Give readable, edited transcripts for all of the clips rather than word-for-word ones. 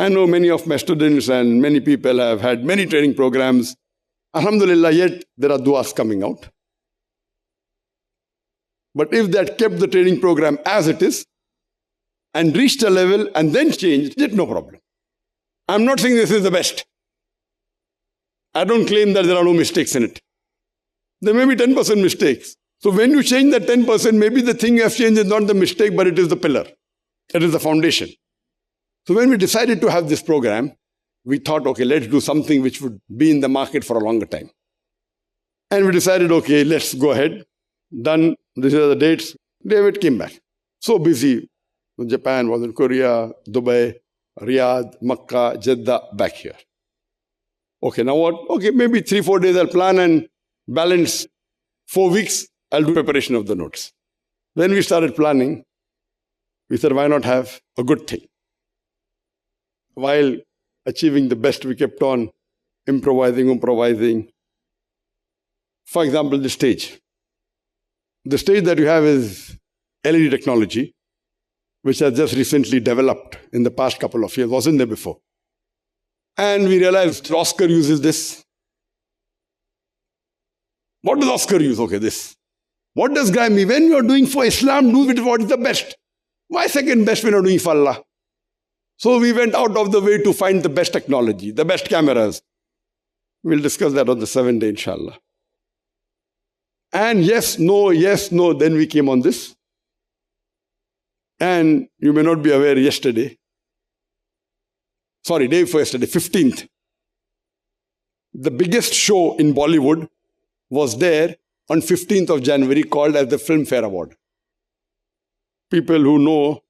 I know many of my students and many people have had many training programs. Alhamdulillah, yet there are du'as coming out. But if they had kept the training program as it is and reached a level and then changed it, no problem. I'm not saying this is the best. I don't claim that there are no mistakes in it. There may be 10% mistakes. So when you change that 10%, maybe the thing you have changed is not the mistake, but it is the pillar. It is the foundation. So when we decided to have this program, we thought, okay, let's do something which would be in the market for a longer time. And we decided, okay, let's go ahead. Done. These are the dates. David came back. So busy. Japan, was in Korea, Dubai, Riyadh, Makkah, Jeddah, back here. Okay, now what? Okay, maybe 3-4 days I'll plan and balance. 4 weeks, I'll do preparation of the notes. Then we started planning. We said, why not have a good thing? While achieving the best, we kept on improvising. For example, the stage. The stage that you have is LED technology, which has just recently developed in the past couple of years, wasn't there before. And we realized Oscar uses this. What does Oscar use? Okay, this. What does guy mean? When you are doing for Islam, do it what is the best. Why second best when you are doing for Allah? So we went out of the way to find the best technology, the best cameras. We'll discuss that on the 7th day, inshallah. And yes, no, then we came on this. And you may not be aware, day before yesterday, 15th. The biggest show in Bollywood was there on 15th of January called as the Filmfare Award. People who know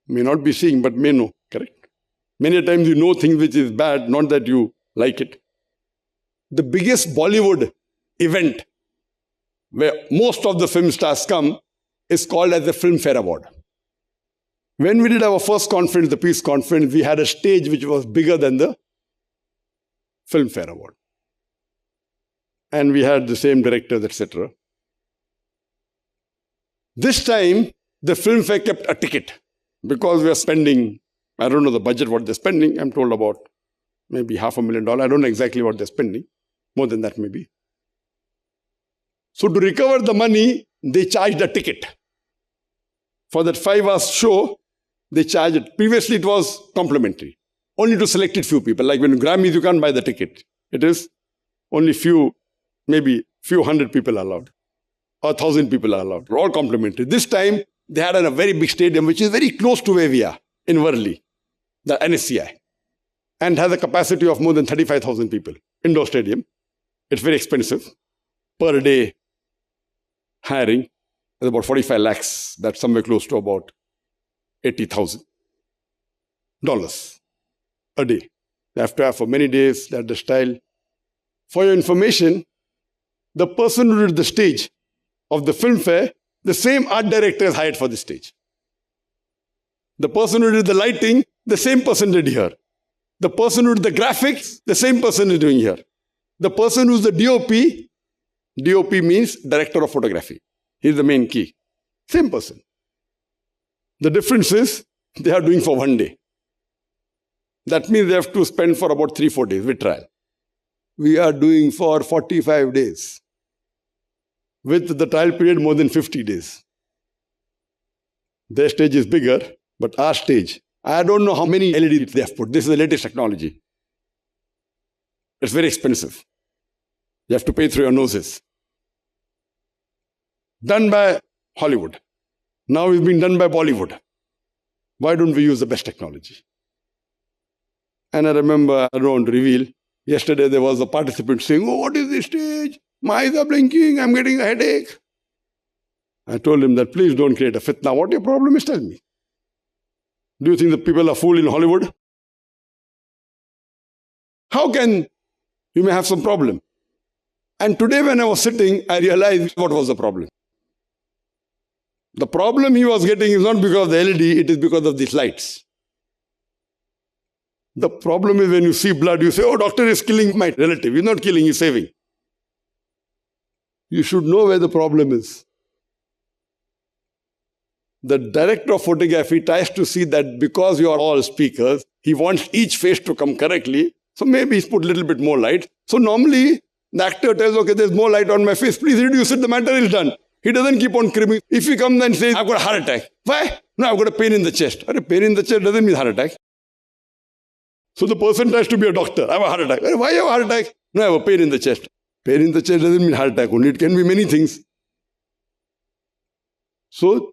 may not be seeing, but may know, correct? Many times you know things which is bad, not that you like it. The biggest Bollywood event where most of the film stars come is called as the Filmfare Award. When we did our first conference, the Peace Conference, we had a stage which was bigger than the Filmfare Award. And we had the same directors, etc. This time, the Filmfare kept a ticket because we are spending, I don't know the budget, what they're spending. I'm told about maybe $500,000. I don't know exactly what they're spending. More than that, maybe. So to recover the money, they charged a ticket. For that 5 hours show, they charged it. Previously, it was complimentary. Only to selected few people. Like when Grammys, you can't buy the ticket. It is only few, maybe few hundred people are allowed. Or 1,000 people are allowed. All complimentary. This time, they had a very big stadium, which is very close to where we are, in Worli, the NSCI. And has a capacity of more than 35,000 people. Indoor stadium. It's very expensive. Per day, hiring is about 45 lakhs. That's somewhere close to about $80,000 a day. They have to have for many days, that's the style. For your information, the person who did the stage of the film fair, the same art director is hired for the stage. The person who did the lighting, the same person did here. The person who did the graphics, the same person is doing here. The person who's the DOP means director of photography. He's the main key. Same person. The difference is they are doing for 1 day. That means they have to spend for about 3-4 days with trial. We are doing for 45 days. With the trial period more than 50 days. Their stage is bigger, but our stage, I don't know how many LEDs they have put. This is the latest technology. It's very expensive. You have to pay through your noses. Done by Hollywood. Now it's been done by Bollywood. Why don't we use the best technology? And I remember, I don't want to reveal, yesterday there was a participant saying, oh, what is this stage? My eyes are blinking, I'm getting a headache. I told him that please don't create a fitna. What your problem is, tell me. Do you think the people are fool in Hollywood? How can you may have some problem? And today when I was sitting, I realized what was the problem. The problem he was getting is not because of the LED, it is because of these lights. The problem is when you see blood, you say, oh, doctor is killing my relative. He's not killing, he's saving. You should know where the problem is. The director of photography tries to see that because you are all speakers, He wants each face to come correctly. So maybe he's put a little bit more light. So normally, the actor tells, okay, there's more light on my face. Please reduce it. The matter is done. He doesn't keep on cribbing. If he comes and says, I've got a heart attack. Why? No, I've got a pain in the chest. A pain in the chest doesn't mean heart attack. So the person tries to be a doctor. I have a heart attack. Why you have a heart attack? No, I have a pain in the chest. Pain in the chest doesn't mean heart attack only. It can be many things. So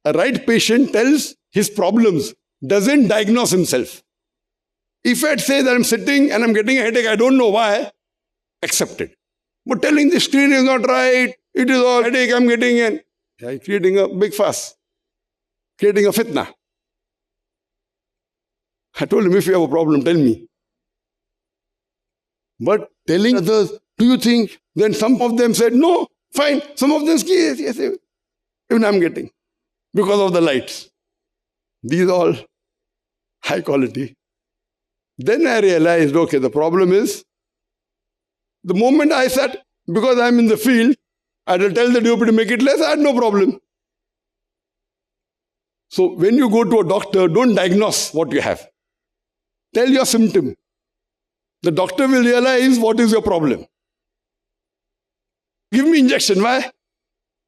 a right patient tells his problems, doesn't diagnose himself. If I'd say that I'm sitting and I'm getting a headache, I don't know why, accept it. But telling the screen is not right, it is all headache I'm getting in, creating a big fuss, creating a fitna. I told him, if you have a problem, tell me. But telling others, do you think? Then some of them said, no, fine. Some of them said, yes, even I'm getting. Because of the lights. These are all high quality. Then I realized, okay, the problem is, the moment I sat, because I'm in the field, I will tell the DOP to make it less, I had no problem. So when you go to a doctor, don't diagnose what you have. Tell your symptom. The doctor will realize what is your problem. Give me injection. Why?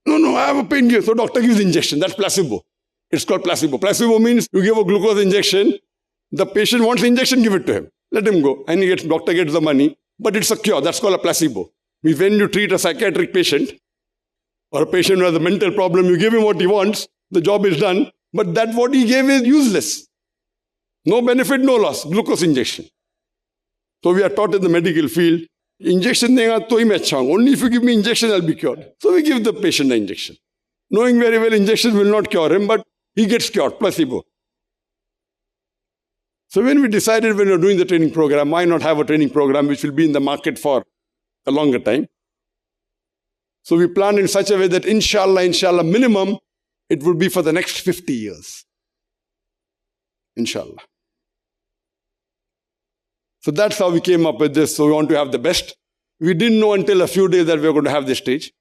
No, I have a pain. So doctor gives injection. That's placebo. It's called placebo. Placebo means you give a glucose injection. The patient wants the injection, give it to him. Let him go. And doctor gets the money. But it's a cure. That's called a placebo. Means when you treat a psychiatric patient or a patient who has a mental problem, you give him what he wants. The job is done. But that what he gave is useless. No benefit, no loss. Glucose injection. So we are taught in the medical field, injection denga to hi main achha hounga. Only if you give me injection, I'll be cured. So we give the patient the injection. Knowing very well injection will not cure him, but he gets cured, placebo. So when we decided when we were doing the training program, why not have a training program which will be in the market for a longer time? So we planned in such a way that inshallah, minimum, it would be for the next 50 years. Inshallah. So that's how we came up with this. So we want to have the best. We didn't know until a few days that we were going to have this stage.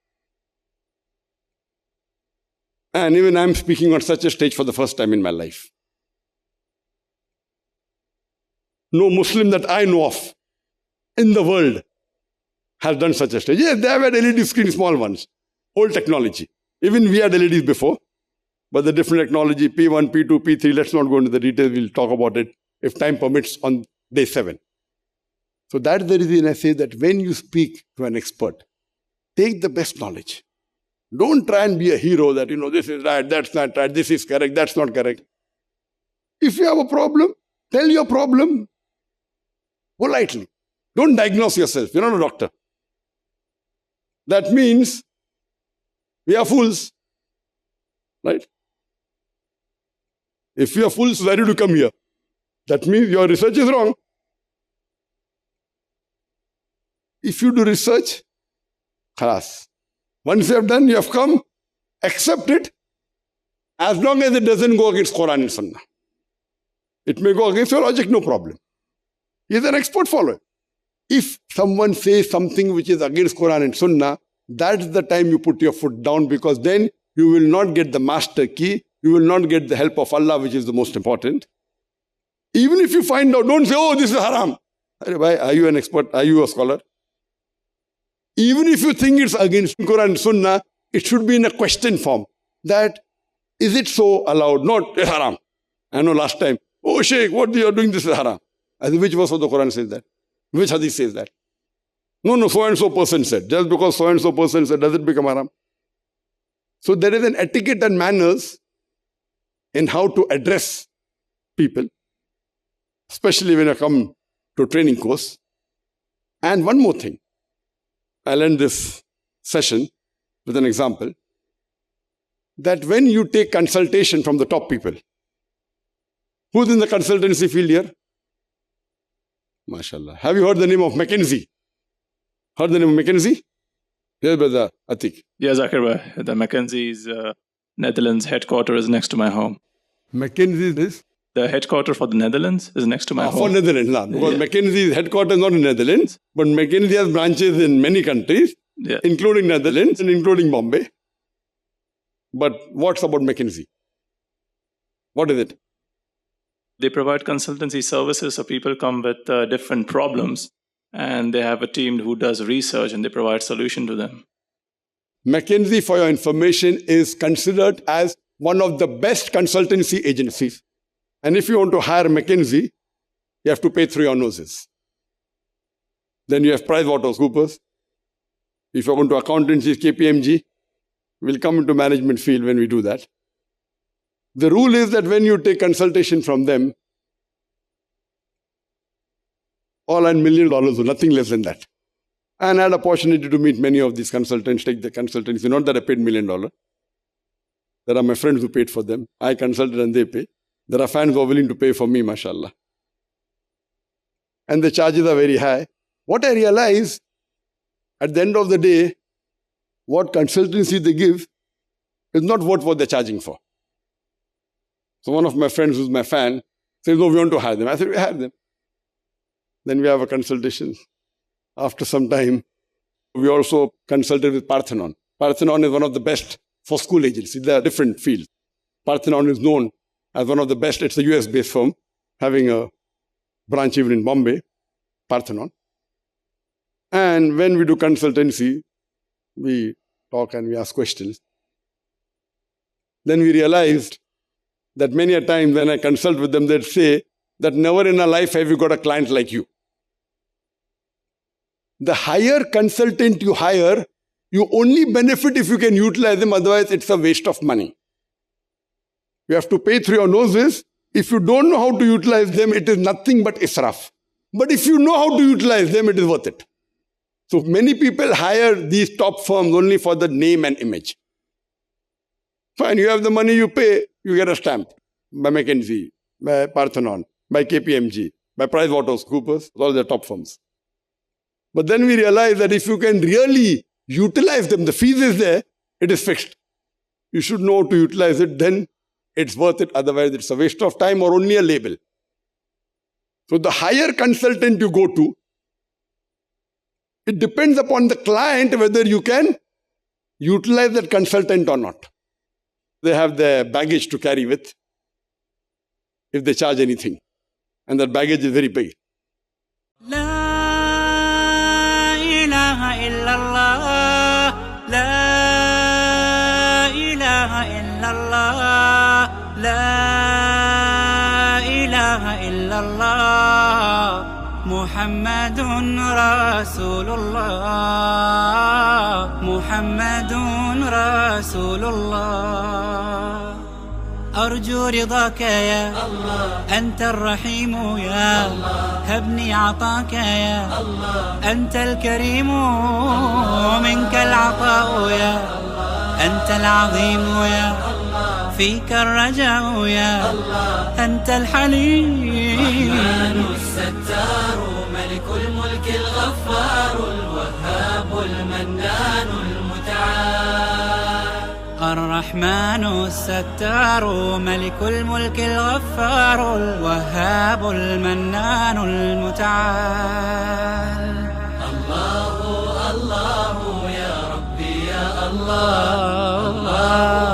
And even I'm speaking on such a stage for the first time in my life. No Muslim that I know of in the world has done such a stage. Yes, they have had LED screens, small ones. Old technology. Even we had LEDs before. But the different technology, P1, P2, P3, let's not go into the details. We'll talk about it if time permits on day 7. So that's the reason I say that when you speak to an expert, take the best knowledge. Don't try and be a hero that, this is right, that's not right, this is correct, that's not correct. If you have a problem, tell your problem politely. Don't diagnose yourself. You're not a doctor. That means we are fools. Right? If you are fools, why did you come here? That means your research is wrong. If you do research, khalas. Once you have done, you have come, accept it, as long as it doesn't go against Quran and Sunnah. It may go against your logic, no problem. He is an expert follower. If someone says something which is against Quran and Sunnah, that's the time you put your foot down, because then you will not get the master key, you will not get the help of Allah, which is the most important. Even if you find out, don't say, oh, this is haram. Are you an expert? Are you a scholar? Even if you think it's against Quran and Sunnah, it should be in a question form. That, is it so allowed? Not, it's haram. I know last time, oh Sheikh, what you are doing, this is haram. As which verse of the Quran says that? Which hadith says that? No, so and so person said. Just because so and so person said, does it become haram? So there is an etiquette and manners in how to address people, especially when I come to a training course. And one more thing. I'll end this session with an example. That when you take consultation from the top people, who's in the consultancy field here? MashaAllah. Have you heard the name of McKinsey? Heard the name of McKinsey? Yes, brother Atik. Yeah, Zakir, the McKinsey's Netherlands headquarters is next to my home. McKinsey is? The headquarters for the Netherlands is next to my home. For Netherlands, because McKinsey's headquarters is not in Netherlands, but McKinsey has branches in many countries, including Netherlands and including Bombay. But what's about McKinsey? What is it? They provide consultancy services, so people come with different problems, and they have a team who does research and they provide solution to them. McKinsey, for your information, is considered as one of the best consultancy agencies. And if you want to hire McKinsey, you have to pay through your noses. Then you have PricewaterhouseCoopers. If you're going to accountancy, KPMG. We'll come into management field when we do that. The rule is that when you take consultation from them, all $1 million or nothing less than that. And I had opportunity to meet many of these consultants, take the consultancy. Not that I paid $1 million. There are my friends who paid for them. I consulted and they pay. There are fans who are willing to pay for me, mashallah. And the charges are very high. What I realized, at the end of the day, what consultancy they give is not worth what they're charging for. So one of my friends who's my fan says, no, we want to hire them. I said, we hire them. Then we have a consultation. After some time, we also consulted with Parthenon. Parthenon is one of the best for school agencies. They are different fields. Parthenon is known as one of the best. It's a US-based firm, having a branch even in Bombay, Parthenon. And when we do consultancy, we talk and we ask questions. Then we realized that many a time when I consult with them, they'd say that never in a life have you got a client like you. The higher consultant you hire, you only benefit if you can utilize them, otherwise it's a waste of money. You have to pay through your noses. If you don't know how to utilize them, it is nothing but israf. But if you know how to utilize them, it is worth it. So many people hire these top firms only for the name and image. Fine, you have the money, you pay, you get a stamp by McKinsey, by Parthenon, by KPMG, by PricewaterhouseCoopers, all the top firms. But then we realize that if you can really utilize them, the fees is there, it is fixed. You should know how to utilize it, then it's worth it. Otherwise, it's a waste of time or only a label. So the higher consultant you go to, it depends upon the client whether you can utilize that consultant or not. They have their baggage to carry with if they charge anything. And that baggage is very big. La ilaha illallah, la ilaha illallah, la ilaha illallah, Muhammadun Rasulullah, Muhammadun Rasulullah. أرجو رضاك يا الله، أنت الرحيم يا الله، هبني عطاك يا الله، أنت الكريم منك العطاء يا الله، أنت العظيم يا الله، فيك الرجاء يا الله، أنت الحليم الرحمن الستار ملك الملك الغفار الوهاب المنان المتعال. الرحمن الستار ملك الملك الغفار الوهاب المنان المتعال. الله الله يا ربي يا الله الله